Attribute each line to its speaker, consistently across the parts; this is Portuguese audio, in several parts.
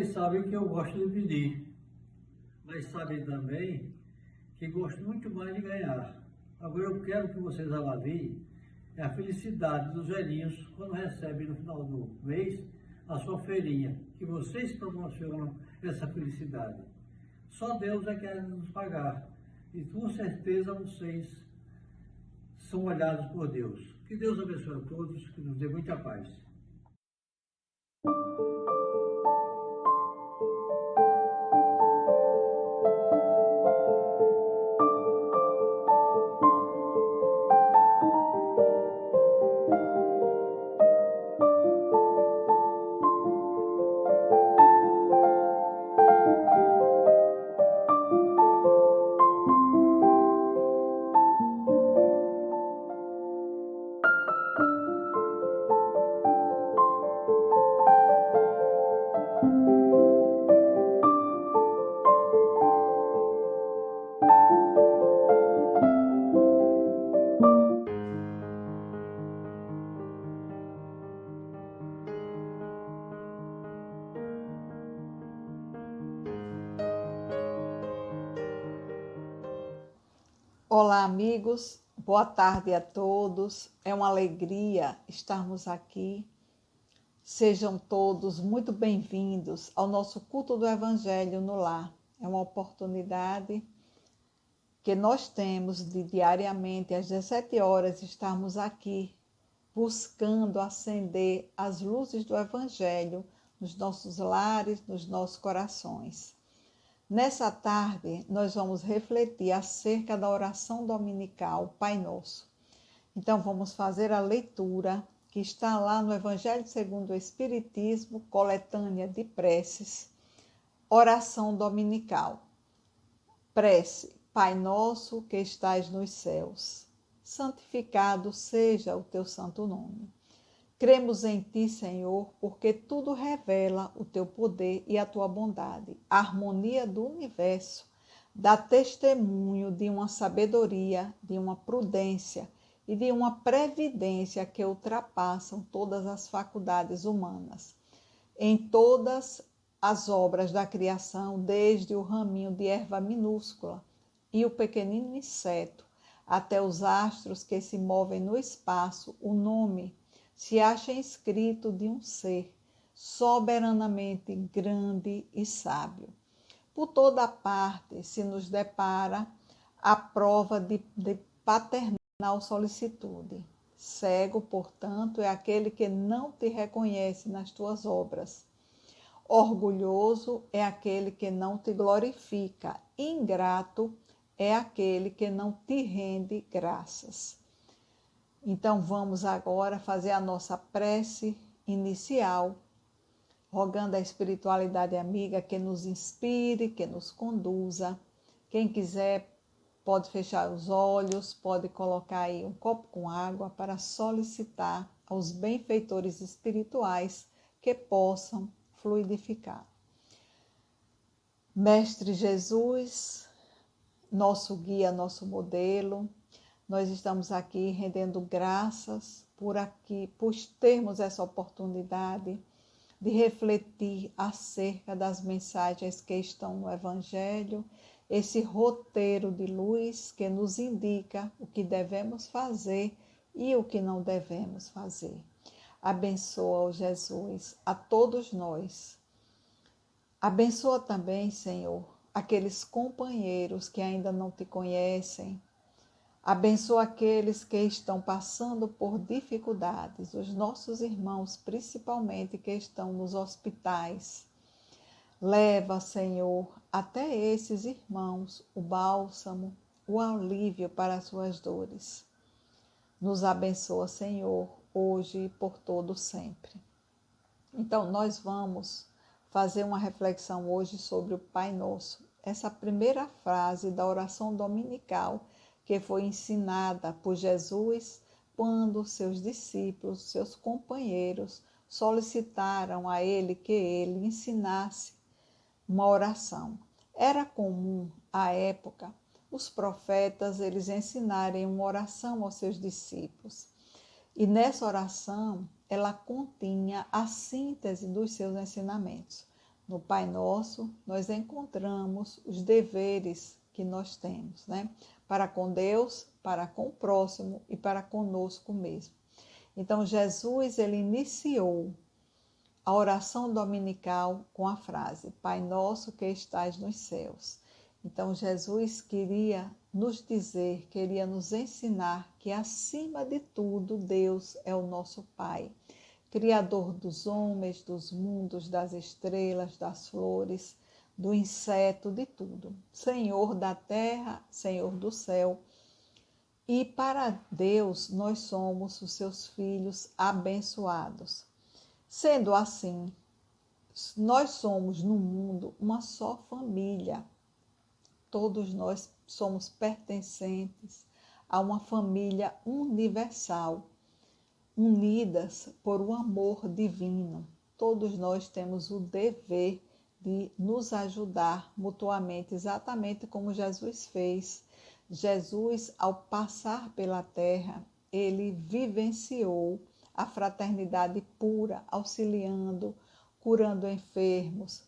Speaker 1: Vocês sabem que eu gosto de pedir, mas sabem também que gosto muito mais de ganhar. Agora eu quero que vocês avaliem a felicidade dos velhinhos quando recebem no final do mês a sua feirinha, que vocês promocionam essa felicidade. Só Deus é que quer nos pagar. E com certeza vocês são olhados por Deus. Que Deus abençoe a todos, que nos dê muita paz.
Speaker 2: Olá, amigos, boa tarde a todos. É uma alegria estarmos aqui. Sejam todos muito bem-vindos ao nosso culto do Evangelho no Lar. É uma oportunidade que nós temos de diariamente às 17 horas estarmos aqui buscando acender as luzes do Evangelho nos nossos lares, nos nossos corações. Nessa tarde, nós vamos refletir acerca da oração dominical Pai Nosso. Então, vamos fazer a leitura que está lá no Evangelho segundo o Espiritismo, coletânea de preces, oração dominical. Prece: Pai Nosso que estais nos céus, santificado seja o teu santo nome. Cremos em ti, Senhor, porque tudo revela o teu poder e a tua bondade. A harmonia do universo dá testemunho de uma sabedoria, de uma prudência e de uma previdência que ultrapassam todas as faculdades humanas. Em todas as obras da criação, desde o raminho de erva minúscula e o pequenino inseto, até os astros que se movem no espaço, o nome se acha inscrito de um ser soberanamente grande e sábio. Por toda parte se nos depara a prova de paternal solicitude. Cego, portanto, é aquele que não te reconhece nas tuas obras. Orgulhoso é aquele que não te glorifica. Ingrato é aquele que não te rende graças. Então vamos agora fazer a nossa prece inicial, rogando a espiritualidade amiga que nos inspire, que nos conduza. Quem quiser pode fechar os olhos, pode colocar aí um copo com água para solicitar aos benfeitores espirituais que possam fluidificar. Mestre Jesus, nosso guia, nosso modelo, nós estamos aqui rendendo graças por termos essa oportunidade de refletir acerca das mensagens que estão no Evangelho, esse roteiro de luz que nos indica o que devemos fazer e o que não devemos fazer. Abençoa, ó Jesus, a todos nós. Abençoa também, Senhor, aqueles companheiros que ainda não te conhecem. Abençoa aqueles que estão passando por dificuldades, os nossos irmãos, principalmente, que estão nos hospitais. Leva, Senhor, até esses irmãos o bálsamo, o alívio para as suas dores. Nos abençoa, Senhor, hoje e por todo sempre. Então, nós vamos fazer uma reflexão hoje sobre o Pai Nosso. Essa primeira frase da oração dominical que foi ensinada por Jesus quando seus discípulos, seus companheiros, solicitaram a ele que ele ensinasse uma oração. Era comum, à época, os profetas eles ensinarem uma oração aos seus discípulos. E nessa oração, ela continha a síntese dos seus ensinamentos. no Pai Nosso, nós encontramos os deveres que nós temos, né? Para com Deus, para com o próximo e para conosco mesmo. Então, Jesus, ele iniciou a oração dominical com a frase: Pai Nosso que estais nos céus. Então, Jesus queria nos dizer, queria nos ensinar que, acima de tudo, Deus é o nosso Pai, Criador dos homens, dos mundos, das estrelas, das flores, do inseto, de tudo. Senhor da terra, Senhor do céu. E para Deus, nós somos os seus filhos abençoados. Sendo assim, nós somos no mundo uma só família. Todos nós somos pertencentes a uma família universal, unidas por um amor divino. Todos nós temos o dever de nos ajudar mutuamente, exatamente como Jesus fez. Jesus, ao passar pela terra, ele vivenciou a fraternidade pura, auxiliando, curando enfermos,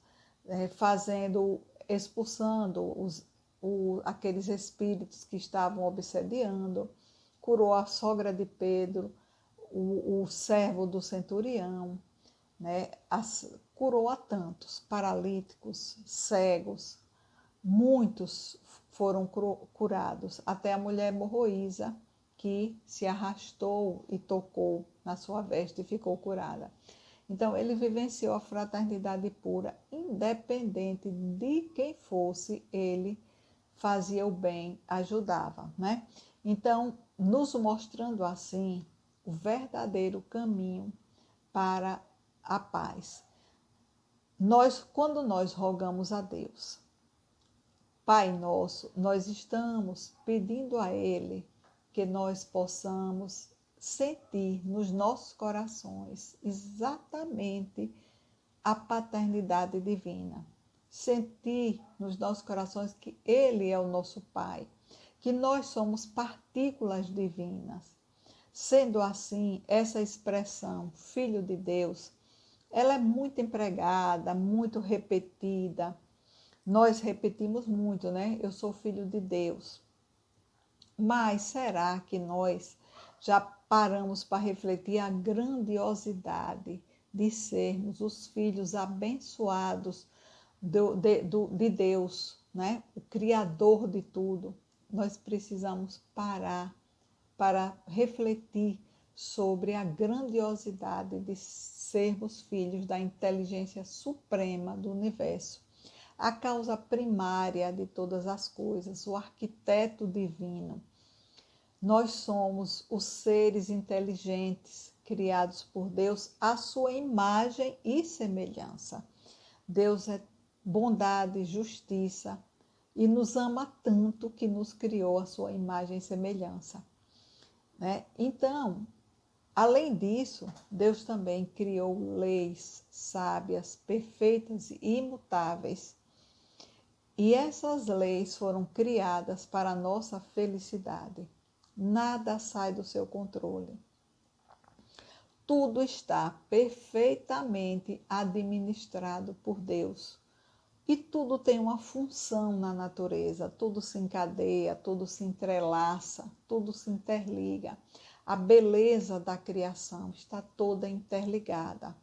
Speaker 2: expulsando aqueles espíritos que estavam obsediando, curou a sogra de Pedro, o servo do centurião, né? Curou a tantos paralíticos, cegos, muitos foram curados, até a mulher hemorroísa, que se arrastou e tocou na sua veste e ficou curada. Então, ele vivenciou a fraternidade pura, independente de quem fosse, ele fazia o bem, ajudava, né? Então, nos mostrando assim o verdadeiro caminho para a paz. Quando nós rogamos a Deus, Pai Nosso, nós estamos pedindo a Ele que nós possamos sentir nos nossos corações exatamente a paternidade divina. Sentir nos nossos corações que Ele é o nosso Pai, que nós somos partículas divinas. Sendo assim, essa expressão, Filho de Deus, ela é muito empregada, muito repetida. Nós repetimos muito, né? Eu sou filho de Deus. Mas será que nós já paramos para refletir a grandiosidade de sermos os filhos abençoados de Deus, né? O Criador de tudo? Nós precisamos parar para refletir sobre a grandiosidade de sermos filhos da inteligência suprema do universo, a causa primária de todas as coisas, o arquiteto divino. Nós somos os seres inteligentes criados por Deus à sua imagem e semelhança. Deus é bondade e justiça e nos ama tanto que nos criou à sua imagem e semelhança, né? Então, além disso, Deus também criou leis sábias, perfeitas e imutáveis. E essas leis foram criadas para a nossa felicidade. Nada sai do seu controle. Tudo está perfeitamente administrado por Deus. E tudo tem uma função na natureza, tudo se encadeia, tudo se entrelaça, tudo se interliga. A beleza da criação está toda interligada.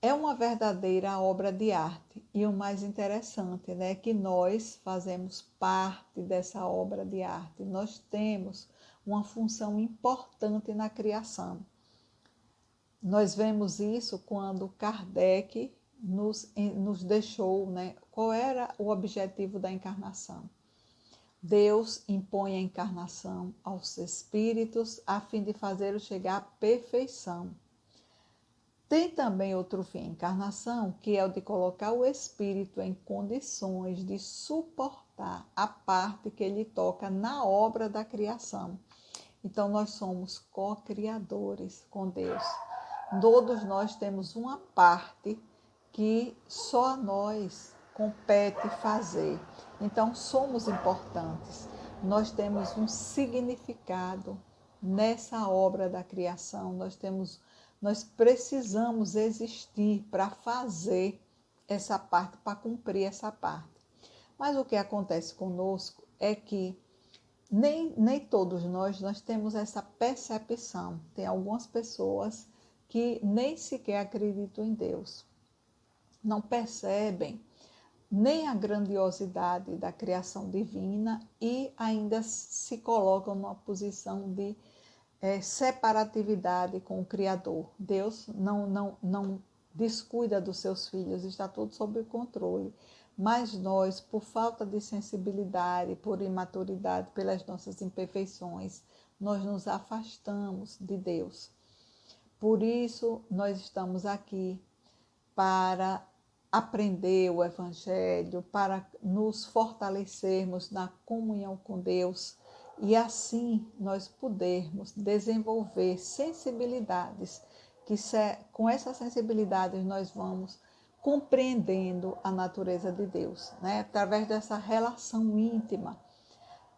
Speaker 2: É uma verdadeira obra de arte. E o mais interessante, né, é que nós fazemos parte dessa obra de arte. Nós temos uma função importante na criação. Nós vemos isso quando Kardec nos deixou, né? Qual era o objetivo da encarnação? Deus impõe a encarnação aos espíritos a fim de fazê-los chegar à perfeição. Tem também outro fim, a encarnação, que é o de colocar o espírito em condições de suportar a parte que ele toca na obra da criação. Então, nós somos co-criadores com Deus. Todos nós temos uma parte que só a nós compete fazer. Então, somos importantes. Nós temos um significado nessa obra da criação. Nós precisamos existir para fazer essa parte, para cumprir essa parte. Mas o que acontece conosco é que nem todos nós temos essa percepção. Tem algumas pessoas que nem sequer acreditam em Deus, não percebem nem a grandiosidade da criação divina e ainda se colocam numa posição de separatividade com o Criador. Deus não descuida dos seus filhos, está tudo sob controle. Mas nós, por falta de sensibilidade, por imaturidade, pelas nossas imperfeições, nós nos afastamos de Deus. Por isso, nós estamos aqui para aprender o Evangelho, para nos fortalecermos na comunhão com Deus e assim nós podermos desenvolver sensibilidades, que com essas sensibilidades nós vamos compreendendo a natureza de Deus, né? Através dessa relação íntima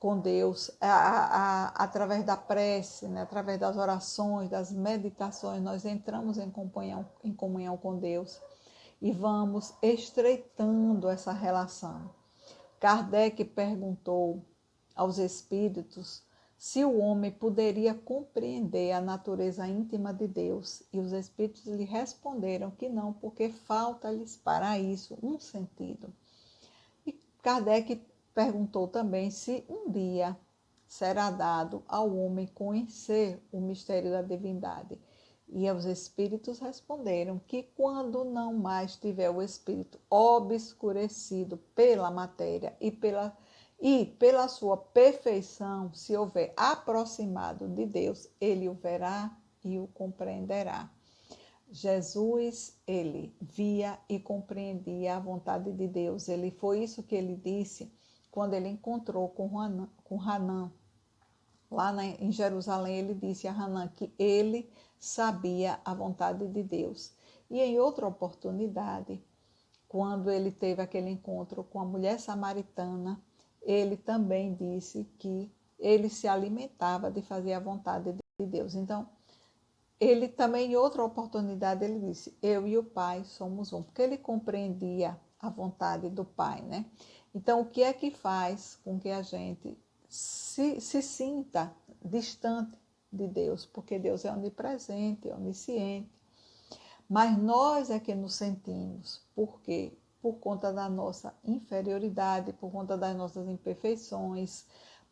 Speaker 2: com Deus, através da prece, né? Através das orações, das meditações, nós entramos em comunhão com Deus e vamos estreitando essa relação. Kardec perguntou aos espíritos se o homem poderia compreender a natureza íntima de Deus, e os espíritos lhe responderam que não, porque falta-lhes para isso um sentido. E Kardec perguntou também se um dia será dado ao homem conhecer o mistério da divindade. E os espíritos responderam que quando não mais tiver o espírito obscurecido pela matéria e pela sua perfeição, se houver aproximado de Deus, ele o verá e o compreenderá. Jesus, ele via e compreendia a vontade de Deus. Foi isso que ele disse quando ele encontrou com Hanã. Lá em Jerusalém, ele disse a Hanã que ele sabia a vontade de Deus. E em outra oportunidade, quando ele teve aquele encontro com a mulher samaritana, ele também disse que ele se alimentava de fazer a vontade de Deus. Então, ele também, em outra oportunidade, ele disse, eu e o Pai somos um, porque ele compreendia a vontade do Pai, né? Então, o que é que faz com que a gente se sinta distante de Deus? Porque Deus é onipresente, onisciente. Mas nós é que nos sentimos. Por quê? Por conta da nossa inferioridade, por conta das nossas imperfeições,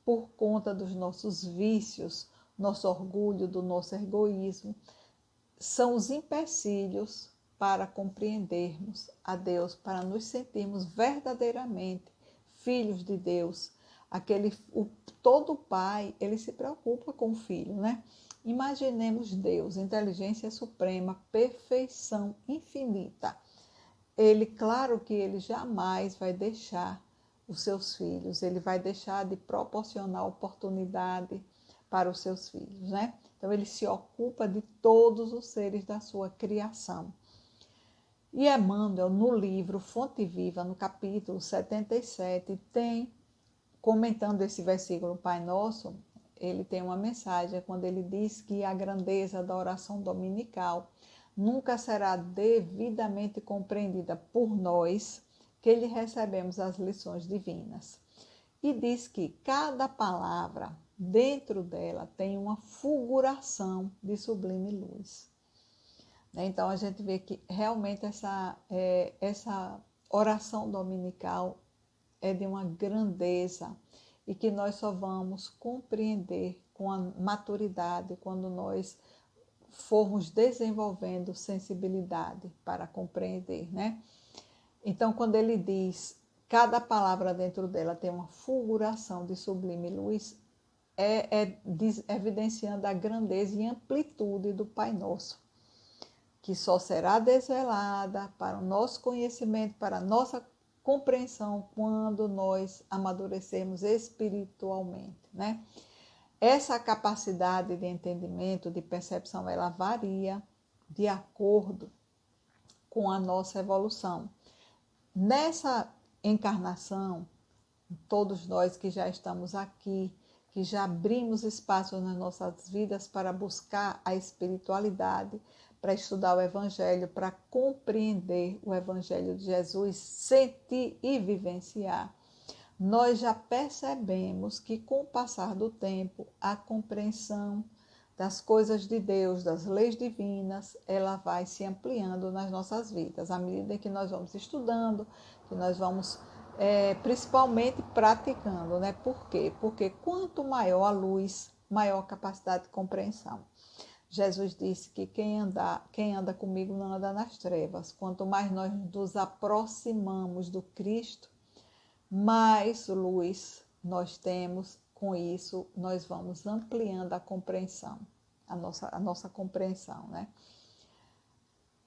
Speaker 2: por conta dos nossos vícios, nosso orgulho, do nosso egoísmo. São os empecilhos para compreendermos a Deus, para nos sentirmos verdadeiramente filhos de Deus. Todo pai, ele se preocupa com o filho, né? Imaginemos Deus, inteligência suprema, perfeição infinita. Claro que ele jamais vai deixar os seus filhos, ele vai deixar de proporcionar oportunidade para os seus filhos, né? Então, ele se ocupa de todos os seres da sua criação. E Emmanuel, no livro Fonte Viva, no capítulo 77, comentando esse versículo Pai Nosso, ele tem uma mensagem quando ele diz que a grandeza da oração dominical nunca será devidamente compreendida por nós que lhe recebemos as lições divinas. E diz que cada palavra dentro dela tem uma fulguração de sublime luz. Então a gente vê que realmente essa oração dominical é de uma grandeza e que nós só vamos compreender com a maturidade quando nós formos desenvolvendo sensibilidade para compreender, né? Então, quando ele diz cada palavra dentro dela tem uma fulguração de sublime luz, evidenciando a grandeza e amplitude do Pai Nosso, que só será desvelada para o nosso conhecimento, para a nossa compreensão quando nós amadurecermos espiritualmente, né? Essa capacidade de entendimento, de percepção, ela varia de acordo com a nossa evolução. Nessa encarnação, todos nós que já estamos aqui, que já abrimos espaços nas nossas vidas para buscar a espiritualidade, para estudar o Evangelho, para compreender o Evangelho de Jesus, sentir e vivenciar, nós já percebemos que com o passar do tempo, a compreensão das coisas de Deus, das leis divinas, ela vai se ampliando nas nossas vidas, à medida que nós vamos estudando, que nós vamos principalmente praticando, né? Por quê? Porque quanto maior a luz, maior a capacidade de compreensão. Jesus disse que quem anda comigo não anda nas trevas. Quanto mais nós nos aproximamos do Cristo, mais luz nós temos. Com isso, nós vamos ampliando a compreensão, a nossa compreensão, né?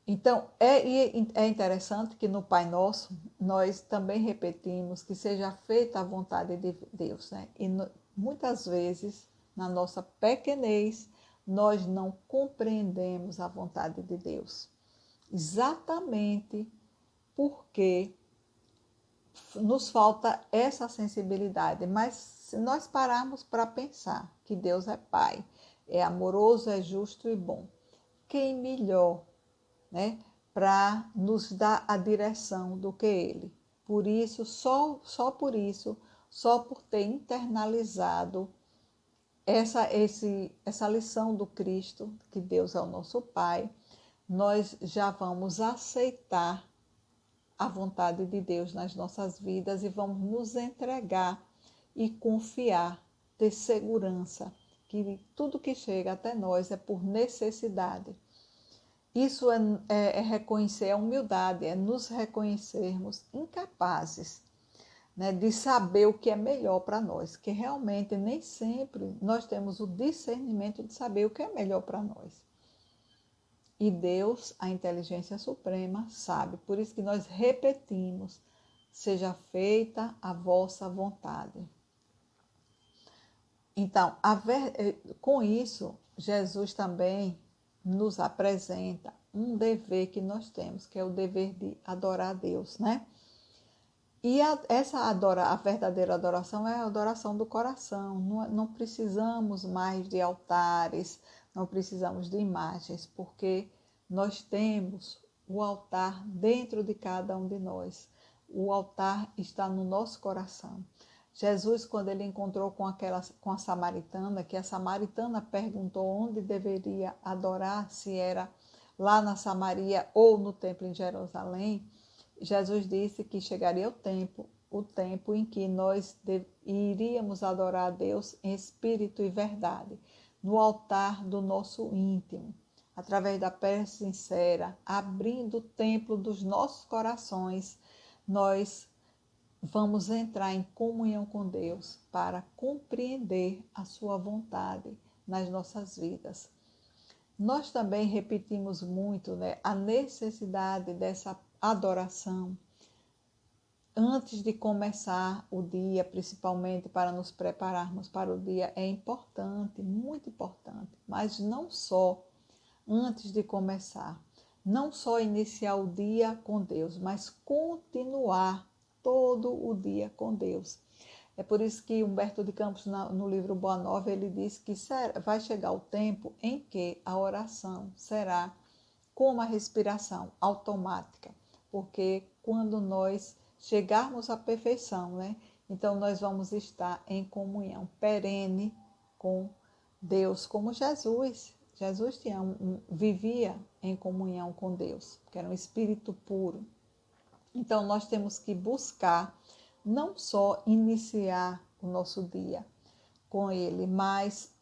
Speaker 2: Então, é interessante que no Pai Nosso, nós também repetimos que seja feita a vontade de Deus, né? E muitas vezes, na nossa pequenez, nós não compreendemos a vontade de Deus. Exatamente porque nos falta essa sensibilidade. Mas se nós pararmos para pensar que Deus é Pai, é amoroso, é justo e bom, quem melhor, né, para nos dar a direção do que Ele? Por isso, só por isso, só por ter internalizado essa lição do Cristo, que Deus é o nosso Pai, nós já vamos aceitar a vontade de Deus nas nossas vidas e vamos nos entregar e confiar, ter segurança que tudo que chega até nós é por necessidade. Isso é reconhecer a humildade, é nos reconhecermos incapazes, né, de saber o que é melhor para nós, que realmente nem sempre nós temos o discernimento de saber o que é melhor para nós. E Deus, a inteligência suprema, sabe. Por isso que nós repetimos, seja feita a vossa vontade. Então, com isso, Jesus também nos apresenta um dever que nós temos, que é o dever de adorar a Deus, né? E a verdadeira adoração é a adoração do coração. Não precisamos mais de altares, não precisamos de imagens, porque nós temos o altar dentro de cada um de nós. O altar está no nosso coração. Jesus, quando ele encontrou com a samaritana, que a samaritana perguntou onde deveria adorar, se era lá na Samaria ou no templo em Jerusalém, Jesus disse que chegaria o tempo em que nós iríamos adorar a Deus em espírito e verdade, no altar do nosso íntimo, através da prece sincera, abrindo o templo dos nossos corações, nós vamos entrar em comunhão com Deus para compreender a sua vontade nas nossas vidas. Nós também repetimos muito, né, a necessidade dessa adoração antes de começar o dia, principalmente para nos prepararmos para o dia, é importante, muito importante, mas não só antes de começar, não só iniciar o dia com Deus, mas continuar todo o dia com Deus. É por isso que Humberto de Campos, no livro Boa Nova, ele diz que vai chegar o tempo em que a oração será como a respiração automática, porque quando nós chegarmos à perfeição, né? Então nós vamos estar em comunhão perene com Deus, como Jesus. Jesus vivia em comunhão com Deus, que era um espírito puro. Então nós temos que buscar não só iniciar o nosso dia com Ele, mas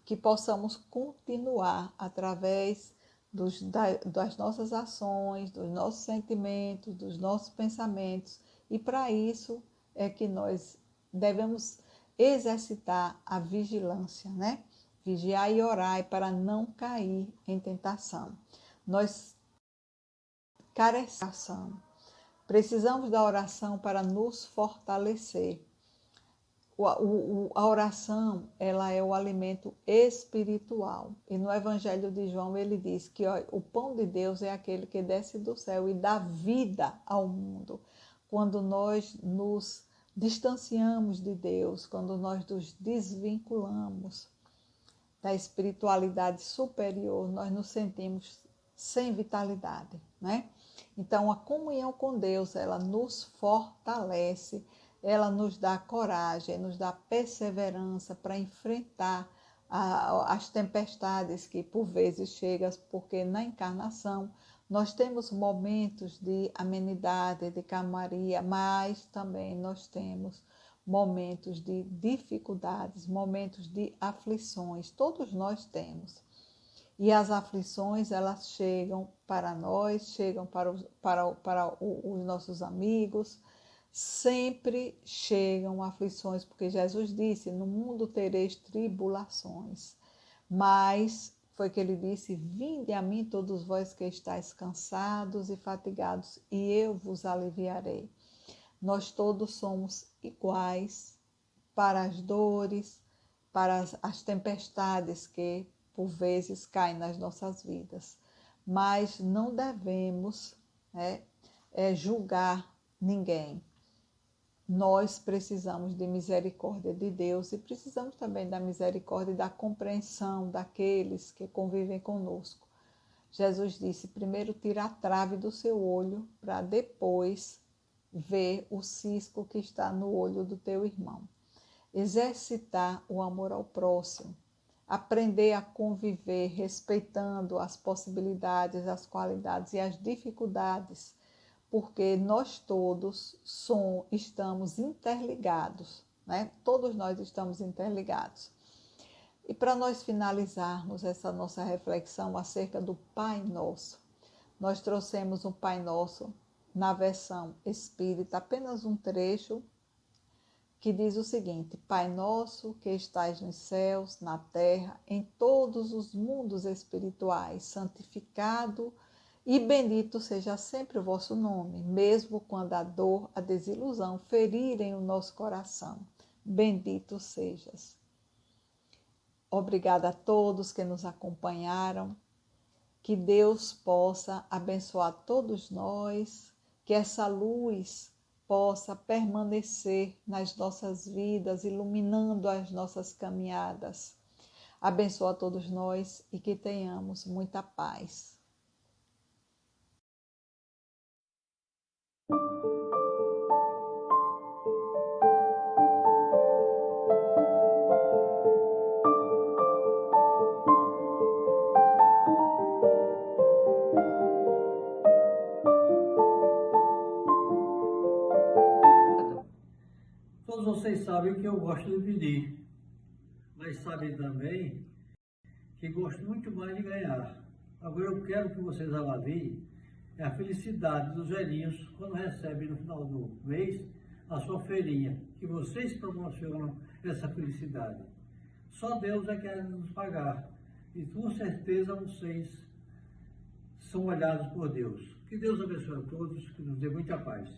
Speaker 2: que possamos continuar através das nossas ações, dos nossos sentimentos, dos nossos pensamentos. E para isso é que nós devemos exercitar a vigilância, né? Vigiar e orar para não cair em tentação. Nós carecemos, precisamos da oração para nos fortalecer. A oração, ela é o alimento espiritual. E no Evangelho de João ele diz que o pão de Deus é aquele que desce do céu e dá vida ao mundo. Quando nós nos distanciamos de Deus, quando nós nos desvinculamos da espiritualidade superior, nós nos sentimos sem vitalidade, né? Então, a comunhão com Deus, ela nos fortalece, ela nos dá coragem, nos dá perseverança para enfrentar as tempestades que por vezes chegam, porque na encarnação nós temos momentos de amenidade, de calmaria, mas também nós temos momentos de dificuldades, momentos de aflições, todos nós temos. E as aflições, elas chegam para nós, chegam para os nossos amigos, sempre chegam aflições, porque Jesus disse, no mundo tereis tribulações, mas foi que ele disse, vinde a mim todos vós que estáis cansados e fatigados, e eu vos aliviarei. Nós todos somos iguais para as dores, para as tempestades que por vezes caem nas nossas vidas, mas não devemos julgar ninguém. Nós precisamos de misericórdia de Deus e precisamos também da misericórdia e da compreensão daqueles que convivem conosco. Jesus disse, primeiro tira a trave do seu olho para depois ver o cisco que está no olho do teu irmão. Exercitar o amor ao próximo, aprender a conviver respeitando as possibilidades, as qualidades e as dificuldades, porque nós todos estamos interligados, né? Todos nós estamos interligados. E para nós finalizarmos essa nossa reflexão acerca do Pai Nosso, nós trouxemos um Pai Nosso na versão espírita, apenas um trecho que diz o seguinte, Pai Nosso que estais nos céus, na terra, em todos os mundos espirituais, santificado e bendito seja sempre o vosso nome, mesmo quando a dor, a desilusão ferirem o nosso coração. Bendito sejas. Obrigada a todos que nos acompanharam. Que Deus possa abençoar todos nós, que essa luz possa permanecer nas nossas vidas, iluminando as nossas caminhadas. Abençoa a todos nós e que tenhamos muita paz.
Speaker 1: Todos vocês sabem que eu gosto de pedir, mas sabem também que gosto muito mais de ganhar. Agora eu quero que vocês avaliem a felicidade dos velhinhos quando recebem no final do mês a sua feirinha, que vocês promocionam essa felicidade. Só Deus é que quer nos pagar e com certeza vocês são olhados por Deus. Que Deus abençoe a todos, que nos dê muita paz.